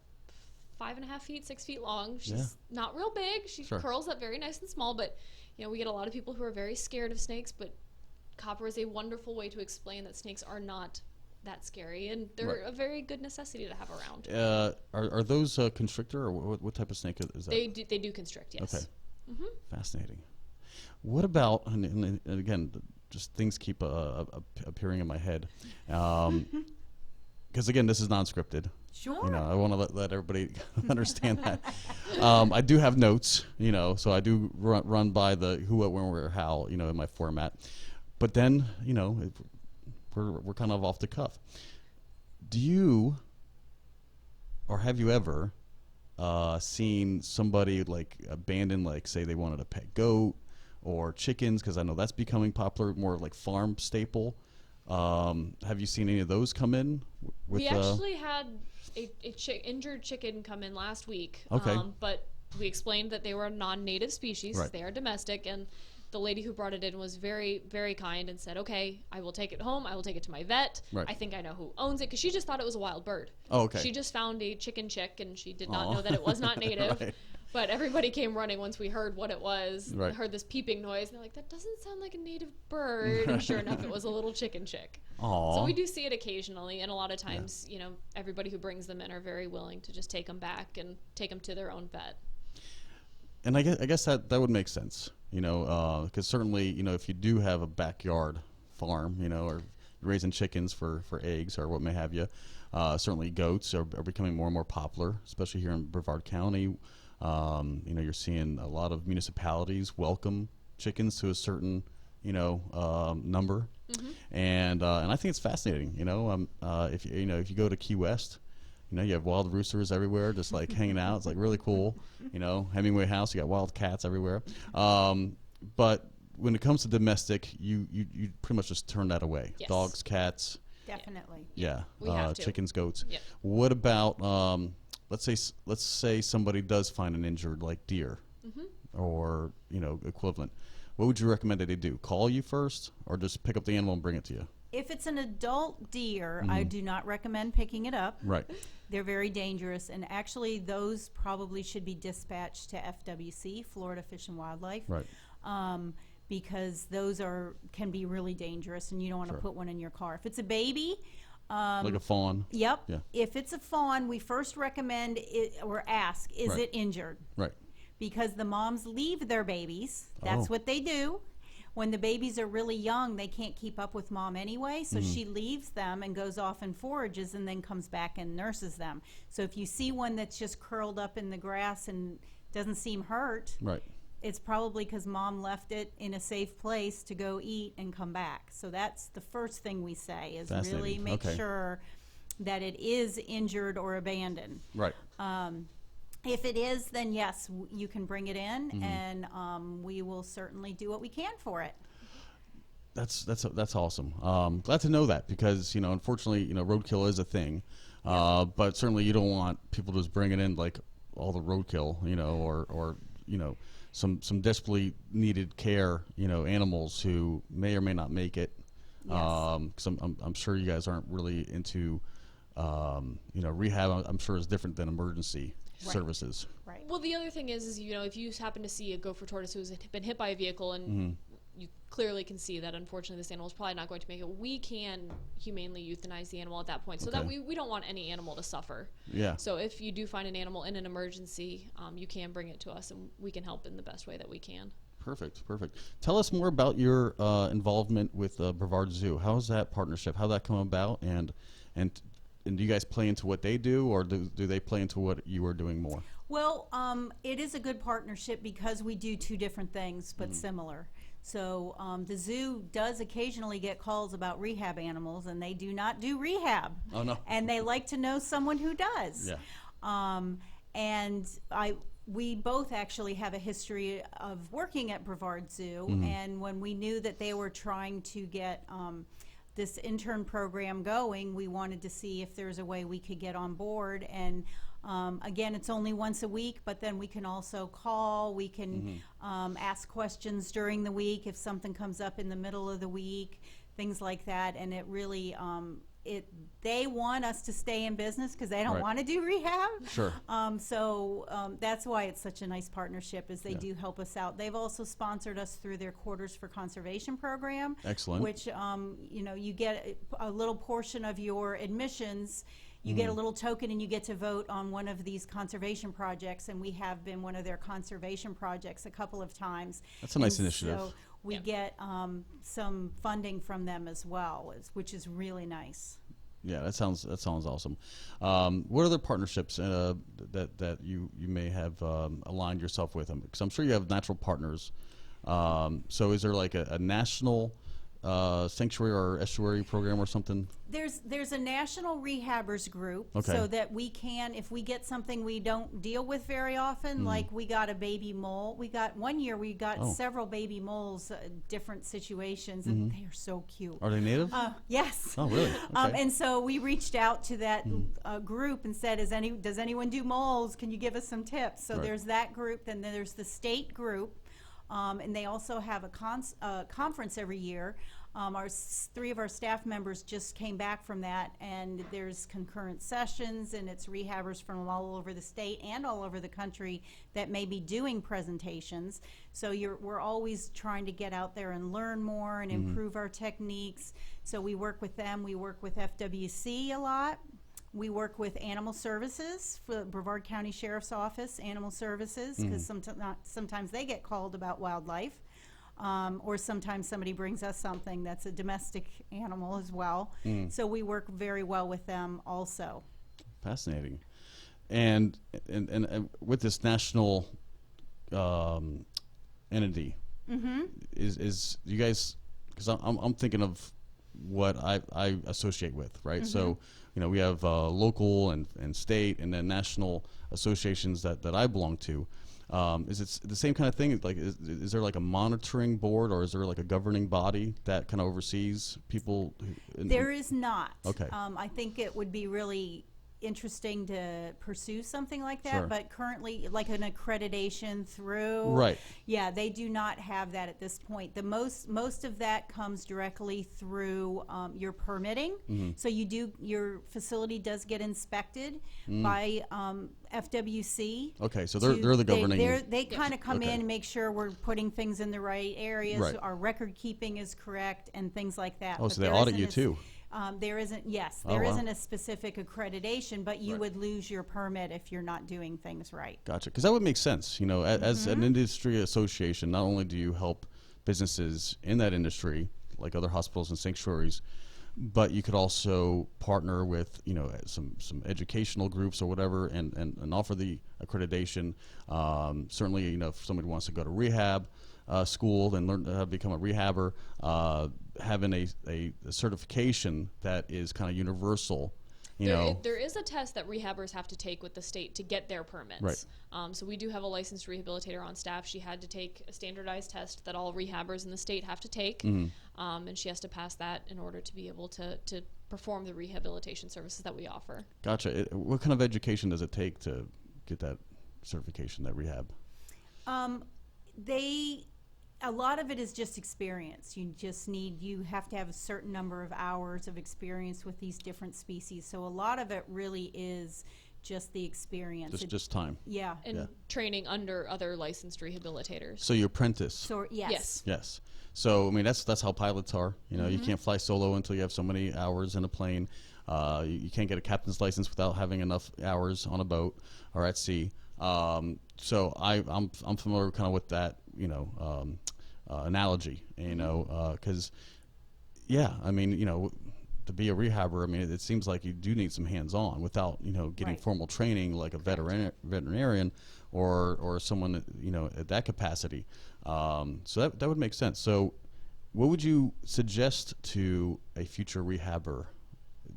5.5 feet, 6 feet long. She's Yeah. not real big. She Sure. curls up very nice and small, but we get a lot of people who are very scared of snakes, but copper is a wonderful way to explain that snakes are not that scary, and they're a very good necessity to have around. Are those constrictor, or what type of snake is that? They do constrict, yes. Okay. Fascinating. What about, and again, just things keep appearing in my head, because again, this is non-scripted. Sure. You know, I want to let everybody understand that. I do have notes, you know, so I do run by the who, what, when, where, how, you know, in my format. But then, you know, we're kind of off the cuff. Do you, or have you ever seen somebody like abandon, like say they wanted a pet goat or chickens, because I know that's becoming popular, more like farm staple. Have you seen any of those come in? We actually had a injured chicken come in last week. Okay. But we explained that they were a non-native species. Right. They are domestic, and the lady who brought it in was very, very kind and said, okay, I will take it home. I will take it to my vet. Right. I think I know who owns it, because she just thought it was a wild bird. Oh, okay. She just found a chicken chick, and she did not know that it was not native. Right. But everybody came running once we heard what it was. Right. Heard this peeping noise, and they're like, that doesn't sound like a native bird. And sure enough, it was a little chicken chick. Aww. So we do see it occasionally, and a lot of times, you know, everybody who brings them in are very willing to just take them back and take them to their own vet. And I guess that would make sense, you know, because certainly, you know, if you do have a backyard farm, you know, or raising chickens for eggs or what may have you, certainly goats are becoming more and more popular, especially here in Brevard County. You know, you're seeing a lot of municipalities welcome chickens to a certain, you know, number, and I think it's fascinating. You know, if you go to Key West, you know, you have wild roosters everywhere, just like hanging out. It's like really cool. You know, Hemingway House, you got wild cats everywhere. But when it comes to domestic, you pretty much just turn that away. Yes. Dogs, cats. Definitely. Yeah. We have to. Chickens, goats. Yep. What about let's say somebody does find an injured like deer or, you know, equivalent. What would you recommend that they do? Call you first, or just pick up the animal and bring it to you? If it's an adult deer, I do not recommend picking it up. Right. They're very dangerous, and actually those probably should be dispatched to FWC, Florida Fish and Wildlife. Right. Because those can be really dangerous, and you don't want to Sure. put one in your car. If it's a baby, Like a fawn. yep. Yeah. If it's a fawn, we first recommend it or ask, is Right. it injured? Right. Because the moms leave their babies. That's Oh. what they do. When the babies are really young, they can't keep up with mom anyway, so she leaves them and goes off and forages and then comes back and nurses them. So if you see one that's just curled up in the grass and doesn't seem hurt, Right. it's probably because mom left it in a safe place to go eat and come back. So that's the first thing we say, is really Fascinating. make Okay. sure that it is injured or abandoned. Right. If it is, then yes, you can bring it in, and we will certainly do what we can for it. That's awesome. Glad to know that, because, you know, unfortunately, you know, roadkill is a thing, but certainly you don't want people just bringing in like all the roadkill, you know, or you know, some desperately needed care, you know, animals who may or may not make it. Yes. 'Cause I'm sure you guys aren't really into, you know, rehab. I'm sure is different than emergency Right. services. Right. Well, the other thing is, you know, if you happen to see a gopher tortoise who's been hit by a vehicle and you clearly can see that unfortunately this animal is probably not going to make it, we can humanely euthanize the animal at that point, so that Okay. we don't want any animal to suffer. Yeah. So if you do find an animal in an emergency, you can bring it to us, and we can help in the best way that we can. Perfect. Tell us more about your involvement with Brevard Zoo. How's that partnership? How'd that come about? And do you guys play into what they do, or do they play into what you are doing more? Well, it is a good partnership because we do two different things, but similar. So the zoo does occasionally get calls about rehab animals, and they do not do rehab. Oh, no. And they like to know someone who does. Yeah. And we both actually have a history of working at Brevard Zoo, and when we knew that they were trying to get this intern program going, we wanted to see if there's a way we could get on board. And again, it's only once a week, but then we can also call, we can ask questions during the week if something comes up in the middle of the week, things like that. And it really they want us to stay in business because they don't Right. want to do rehab. Sure. That's why it's such a nice partnership, is they do help us out. They've also sponsored us through their Quarters for Conservation program. Excellent. Which, you get a little portion of your admissions. You get a little token and you get to vote on one of these conservation projects, and we have been one of their conservation projects a couple of times. That's a nice And initiative. So we get some funding from them as well, which is really nice. Yeah, that sounds awesome. What other partnerships that you may have aligned yourself with? Because I'm sure you have natural partners. So is there like a national sanctuary or estuary program or something? There's a national rehabbers group, Okay. so that we can, if we get something we don't deal with very often, like we got a baby mole. One year we got several baby moles, different situations, and they are so cute. Are they native? Yes. Oh, really? Okay. And so we reached out to that group and said, does anyone do moles? Can you give us some tips? So Right. there's that group, and then there's the state group, and they also have a conference every year. Three of our staff members just came back from that, and there's concurrent sessions, and it's rehabbers from all over the state and all over the country that may be doing presentations. So we're always trying to get out there and learn more and improve our techniques. So we work with them. We work with FWC a lot. We work with Animal Services, for Brevard County Sheriff's Office, Animal Services, because sometimes they get called about wildlife. Or sometimes somebody brings us something that's a domestic animal as well. So we work very well with them also. Fascinating. And with this national entity, is you guys, because I'm thinking of what I associate with, right? So, we have local and state and then national associations that I belong to. Is it the same kind of thing? Like, is there like a monitoring board, or is there like a governing body that kind of oversees people? There is not. Okay. I think it would be really interesting to pursue something like that, Sure. but currently, like an accreditation through, Right. Yeah, they do not have that at this point. The most of that comes directly through your permitting. So your facility does get inspected by FWC. Okay, so they're the governing. They kind of come Okay. in and make sure we're putting things in the right areas, Right. our record keeping is correct, and things like that. Oh, But so they there audit isn't you too. There isn't, yes, Oh, there wow. isn't a specific accreditation, but you Right. would lose your permit if you're not doing things right. Gotcha. Because that would make sense. As an industry association, not only do you help businesses in that industry, like other hospitals and sanctuaries, but you could also partner with, some educational groups or whatever, and offer the accreditation. Certainly, if somebody wants to go to rehab school and learn how to become a rehabber, having a certification that is kind of universal. There is a test that rehabbers have to take with the state to get their permits. Right. So we do have a licensed rehabilitator on staff. She had to take a standardized test that all rehabbers in the state have to take, and she has to pass that in order to be able to perform the rehabilitation services that we offer. Gotcha. What kind of education does it take to get that certification, that rehab? A lot of it is just experience. You have to have a certain number of hours of experience with these different species. So a lot of it really is just the experience. Just time. Yeah. And training under other licensed rehabilitators. So you apprentice. So yes. Yes. So that's how pilots are. You can't fly solo until you have so many hours in a plane. You can't get a captain's license without having enough hours on a boat or at sea. So I'm familiar kind of with that, analogy, because, to be a rehabber, it seems like you do need some hands-on without, getting Right. formal training like a veterinarian or someone, at that capacity. So that would make sense. So what would you suggest to a future rehabber?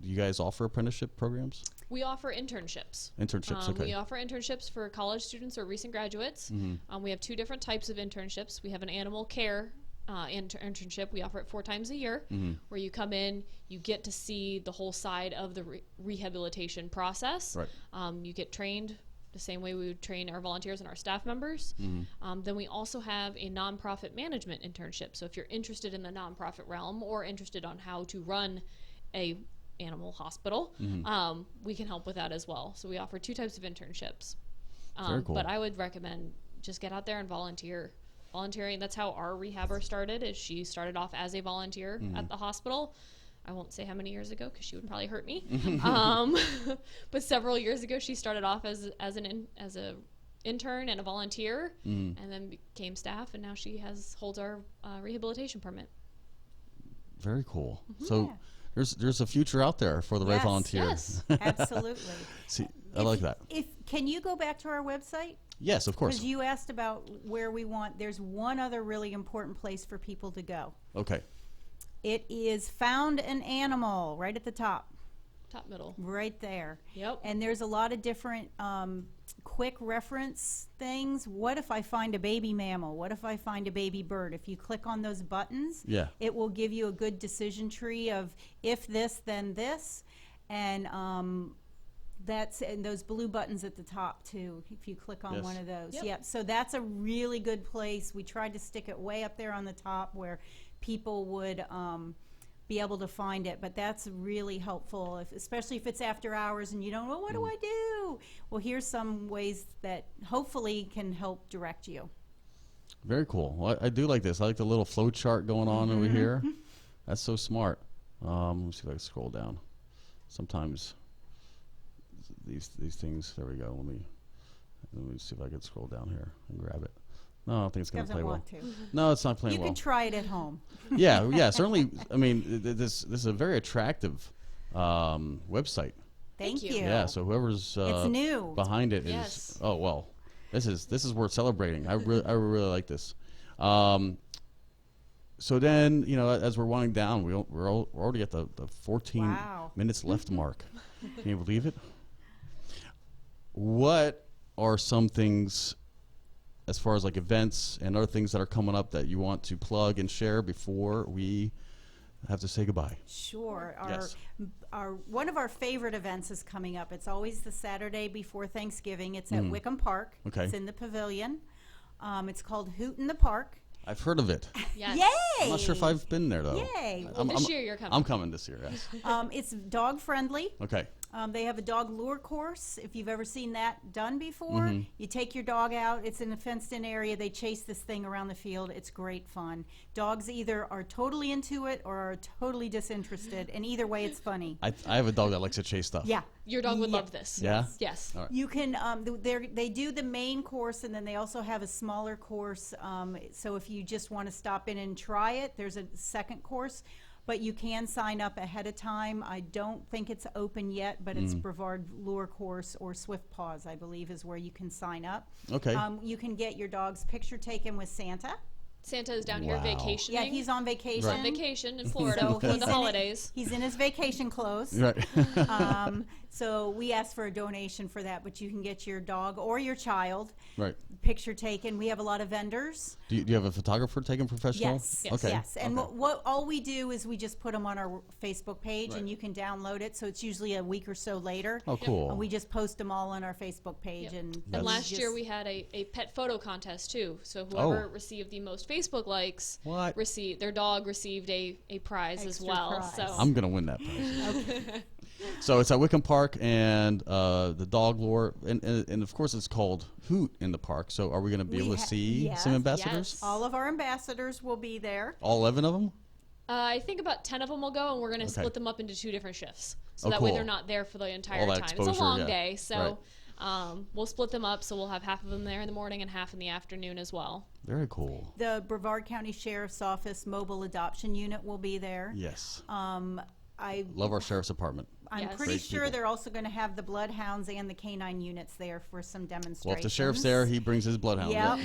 Do you guys offer apprenticeship programs? We offer internships. Internships, okay. We offer internships for college students or recent graduates. We have two different types of internships. We have an animal care internship. We offer it 4 times a year, where you come in, you get to see the whole side of the rehabilitation process. Right. You get trained the same way we would train our volunteers and our staff members. Then we also have a nonprofit management internship. So if you're interested in the nonprofit realm or interested on how to run a animal hospital, we can help with that as well. So we offer 2 types of internships. Very cool. But I would recommend just get out there and volunteer. Volunteering, that's how our rehabber started, is she started off as a volunteer at the hospital. I won't say how many years ago because she would probably hurt me. But several years ago, she started off as an intern and a volunteer, and then became staff, and now she holds our rehabilitation permit. Very cool. So there's a future out there for the right volunteer. Yes, Absolutely. See, I like that. Can you go back to our website? Yes, of course. Because you asked about where we want. There's one other really important place for people to go. Okay. It is Found an Animal right at the top. Top middle. Right there. Yep. And there's a lot of different quick reference things. What if I find a baby mammal? What if I find a baby bird? If you click on those buttons, it will give you a good decision tree of if this, then this. And and those blue buttons at the top too, if you click on one of those. Yep. So that's a really good place. We tried to stick it way up there on the top where people would be able to find it, but that's really helpful, especially if it's after hours and you don't know, what do I do? Well, here's some ways that hopefully can help direct you. Very cool. Well, I do like this. I like the little flow chart going on over here. That's so smart. Let me see if I can scroll down. Sometimes these things, there we go. Let me see if I can scroll down here and grab it. No, I don't think it's going to play well. No, it's not playing well. You can try it at home. Yeah, certainly. I mean, this is a very attractive website. Thank you. Yeah, so whoever's it's new. behind it is oh well. This is worth celebrating. I really like this. So then, as we're winding down, we're already at the 14 minutes left mark. Can you believe it? What are some things, as far as like events and other things that are coming up, that you want to plug and share before we have to say goodbye? Sure. One of our favorite events is coming up. It's always the Saturday before Thanksgiving. It's at Wickham Park. Okay. It's in the pavilion. It's called Hoot in the Park. I've heard of it. Yes. Yay! I'm not sure if I've been there though. Yay! Well, this year you're coming. I'm coming this year. Yes. It's dog friendly. Okay. They have a dog lure course. If you've ever seen that done before, you take your dog out. It's in a fenced-in area. They chase this thing around the field. It's great fun. Dogs either are totally into it or are totally disinterested, and either way, it's funny. I have a dog that likes to chase stuff. Yeah. Your dog would love this. Yeah? Yes. All right. You can, they do the main course, and then they also have a smaller course. So if you just want to stop in and try it, there's a second course. But you can sign up ahead of time. I don't think it's open yet, but it's Brevard Lure Course or Swift Paws, I believe, is where you can sign up. Okay. You can get your dog's picture taken with Santa. Santa is down here vacationing. Yeah, he's on vacation. He's on vacation in Florida So for the holidays. He's in his vacation clothes. Right. So we ask for a donation for that, but you can get your dog or your child Right. picture taken. We have a lot of vendors. Do you have a photographer taking professional? Yes. Yes. Okay. Yes. And Okay. what all we do is we just put them on our Facebook page, and you can download it. So it's usually a week or so later. Oh, cool. And we just post them all on our Facebook page. Yep. And And last year we had a pet photo contest too. So whoever received the most Facebook likes their dog received a prize as Extra well. prize. So I'm gonna win that prize. So it's at Wickham Park, and the dog lure, and of course it's called Hoot in the Park. So are we gonna be able to see some ambassadors? Yes. all of our ambassadors will be there. All 11 of them? I think about 10 of them will go, and we're going to split them up into 2 different shifts. So that way they're not there for the entire time. It's a long day. So we'll split them up. So we'll have half of them there in the morning and half in the afternoon as well. Very cool. The Brevard County Sheriff's Office Mobile Adoption Unit will be there. Yes. I Love our sheriff's department. I'm Yes. pretty Great sure people. they're also going to have the bloodhounds and the canine units there for some demonstrations. Well, if the sheriff's there, he brings his bloodhound. Yeah.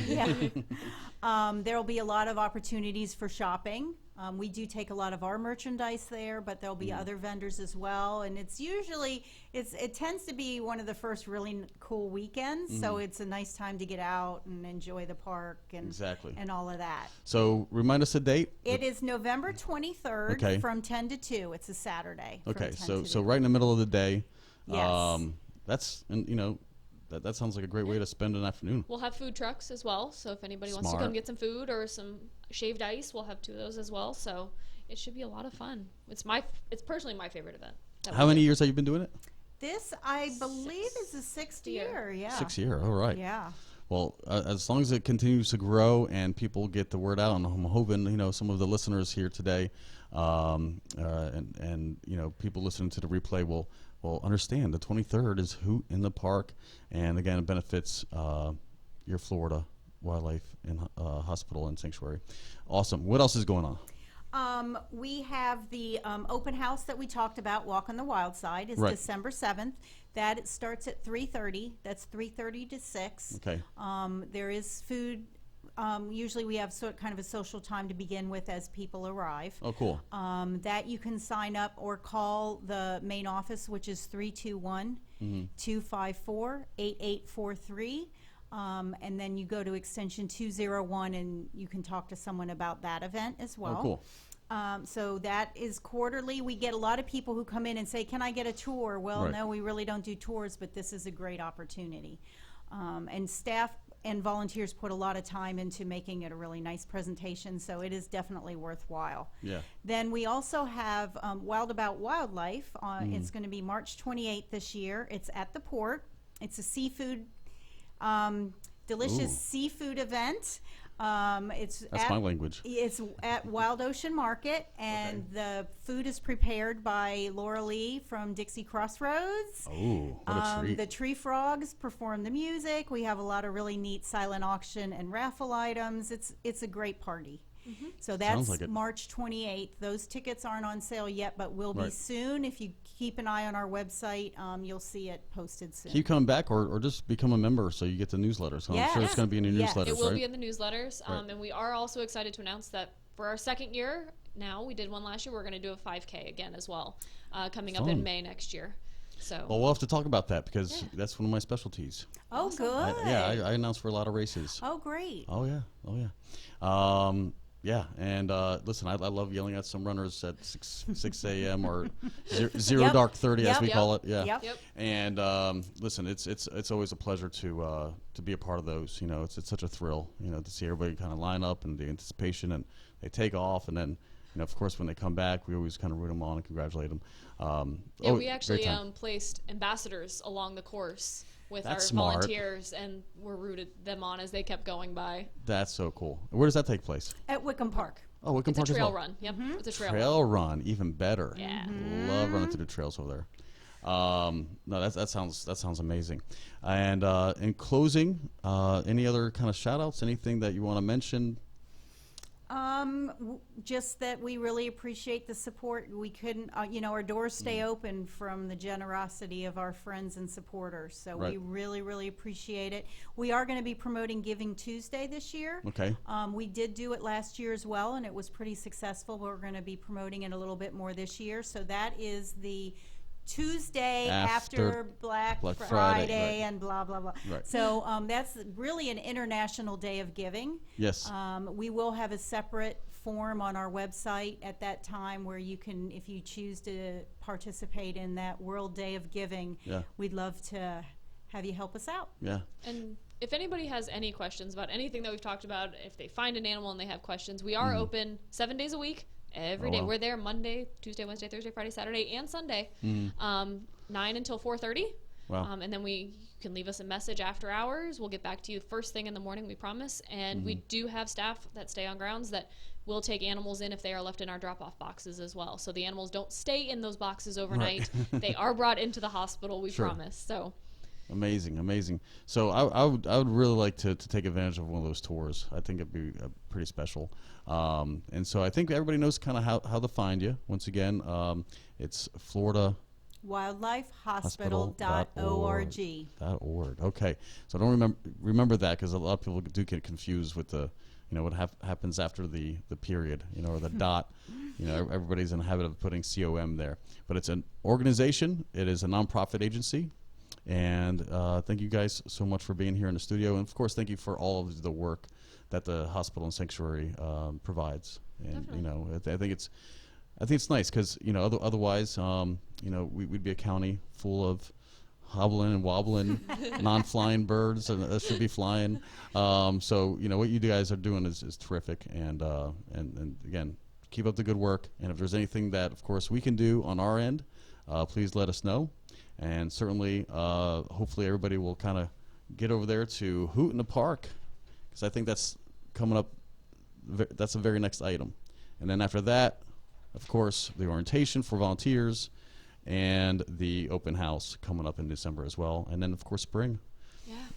There will be a lot of opportunities for shopping. We do take a lot of our merchandise there, but there'll be other vendors as well. And it's usually, it tends to be one of the first really cool weekends. So it's a nice time to get out and enjoy the park and, and all of that. So remind us the date. It is November 23rd Okay. from 10 to 2. It's a Saturday. from Okay, 10 so to so 2. right in the middle of the day. Yes. That's, and that sounds like a great way to spend an afternoon. We'll have food trucks as well. So if anybody wants to come get some food or some shaved ice, we'll have 2 of those as well. So it should be a lot of fun. It's personally my favorite event. How many years have you been doing it? This, I believe, is the sixth year. Yeah. 6 year. All right. Yeah. Well, as long as it continues to grow and people get the word out, and I'm hoping some of the listeners here today, and people listening to the replay will understand the 23rd is Hoot in the Park, and again it benefits your Florida Wildlife and Hospital and Sanctuary. Awesome. What else is going on? We have the open house that we talked about, Walk on the Wild Side, is Right. December 7th. That it starts at 3:30. That's 3:30 to 6. Okay. There is food. Usually we have kind of a social time to begin with as people arrive. Oh, cool. That you can sign up or call the main office, which is 321-254-8843. And then you go to extension 201 and you can talk to someone about that event as well. Oh, cool. So that is quarterly. We get a lot of people who come in and say, can I get a tour? Well, Right. no, we really don't do tours, but this is a great opportunity. And staff and volunteers put a lot of time into making it a really nice presentation, so it is definitely worthwhile. Yeah. Then we also have Wild About Wildlife. It's going to be March 28th this year. It's at the port. It's a seafood, delicious Ooh. seafood event. That's my language. It's at Wild Ocean Market, and the food is prepared by Laura Lee from Dixie Crossroads. Oh, what a treat. The Tree Frogs perform the music. We have a lot of really neat silent auction and raffle items. It's a great party. So that's like it. March 28th. Those tickets aren't on sale yet, but will be Right. soon. If you keep an eye on our website, you'll see it posted soon. Keep coming back or just become a member so you get the newsletters. I'm sure it's Yes. going to be in your Yes. newsletters, It will right? be in the newsletters, Right. and we are also excited to announce that for our second year now, we did one last year, we're going to do a 5K again as well, coming up in Fun. May next year. So Well, we'll have to talk about that because that's one of my specialties. Oh, good. I announce for a lot of races. Oh, great. Oh yeah. Yeah, and listen, I love yelling at some runners at 6 a.m. or zero Yep. dark 30 as Yep. we call it. Yeah. Yep. And listen, it's always a pleasure to be a part of those. It's such a thrill, to see everybody kind of line up and the anticipation, and they take off, and then of course when they come back, we always kind of root them on and congratulate them. we actually placed ambassadors along the course with That's our smart. volunteers, and we're rooted them on as they kept going by. That's so cool. Where does that take place? At Wickham Park. Oh, Wickham It's a Park as trail well. run. Yep, it's a trail, Trail run, even better. Yeah. Love running through the trails over there. No, that sounds amazing. And in closing, any other kind of shout outs, anything that you want to mention? Just that we really appreciate the support. We couldn't, our doors stay open from the generosity of our friends and supporters. So Right. we really, really appreciate it. We are going to be promoting Giving Tuesday this year. Okay. We did do it last year as well, and it was pretty successful. We're going to be promoting it a little bit more this year. So that is the Tuesday after Black Friday, Friday right. and blah, blah, blah. Right. So that's really an international day of giving. Yes. We will have a separate form on our website at that time where you can, if you choose to participate in that World Day of Giving, Yeah. we'd love to have you help us out. Yeah. And if anybody has any questions about anything that we've talked about, if they find an animal and they have questions, we are open 7 days a week. Every day. wow. We're there Monday, Tuesday, Wednesday, Thursday, Friday, Saturday, and Sunday, 9 until 4:30. Wow. And then you can leave us a message after hours. We'll get back to you first thing in the morning, we promise. And we do have staff that stay on grounds that will take animals in if they are left in our drop-off boxes as well. So the animals don't stay in those boxes overnight. They are brought into the hospital, we Sure. promise. So Amazing. So I would really like to take advantage of one of those tours. I think it'd be pretty special. And so I think everybody knows kind of how to find you. Once again, it's Florida wildlifehospital.org. Okay, so don't remember that because a lot of people do get confused with the what happens after the period, or the dot. Everybody's in the habit of putting COM there, but it's an organization. It is a nonprofit agency. And thank you guys so much for being here in the studio, and of course, thank you for all of the work that the hospital and sanctuary provides. And I think it's nice because otherwise, we'd be a county full of hobbling and wobbling, non-flying birds that should be flying. So what you guys are doing is terrific, and again, keep up the good work. And if there's anything that, of course, we can do on our end. please let us know. And certainly, hopefully everybody will kind of get over there to Hoot in the Park, because I think that's coming up. That's the very next item. And then after that, of course, the orientation for volunteers and the open house coming up in December as well. And then, of course, spring,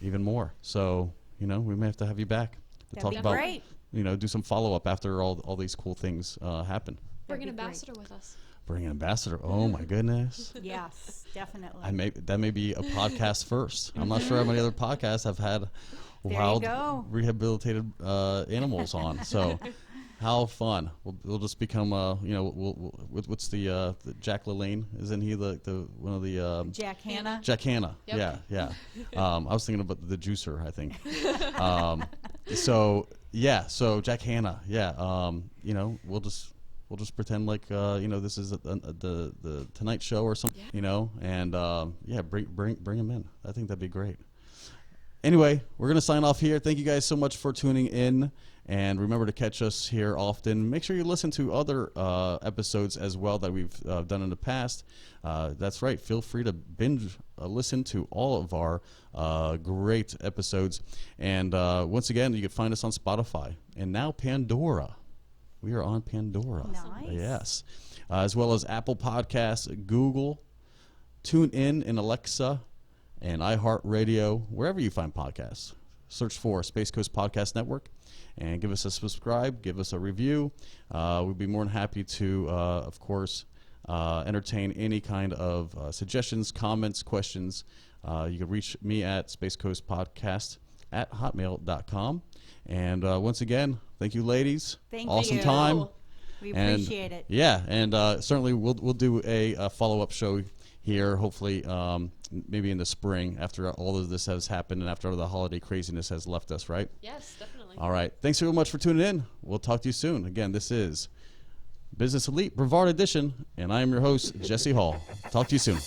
even more. So, we may have to have you back to That'd talk be about, great. Do some follow-up after all these cool things happen. Bring an ambassador with us. Bring an ambassador. Oh, my goodness. Yes, definitely. That may be a podcast first. I'm not sure how many other podcasts have had wild rehabilitated animals on. So how fun. We'll just become, what's the Jack LaLanne? Isn't he the one of the... Jack Hanna? Jack Hanna. Yep. Yeah. I was thinking about the juicer, I think. So Jack Hanna. Yeah. We'll just pretend like this is the Tonight Show or something, and bring him in. I think that'd be great. Anyway, we're gonna sign off here. Thank you guys so much for tuning in, and remember to catch us here often. Make sure you listen to other episodes as well that we've done in the past. That's right. Feel free to binge listen to all of our great episodes, and once again, you can find us on Spotify and now Pandora. We are on Pandora. Nice. Yes. As well as Apple Podcasts, Google, TuneIn, and Alexa, and iHeartRadio, wherever you find podcasts. Search for Space Coast Podcast Network and give us a subscribe, give us a review. We'd be more than happy to, of course, entertain any kind of suggestions, comments, questions. You can reach me at spacecoastpodcast@hotmail.com. And once again, thank you, ladies. Awesome you. time. We appreciate it. Yeah, and certainly we'll do a follow-up show here, hopefully maybe in the spring after all of this has happened and after the holiday craziness has left us, right? Yes, definitely. All right. Thanks so much for tuning in. We'll talk to you soon. Again, this is Business Elite Brevard Edition, and I am your host, Jesse Hall. Talk to you soon.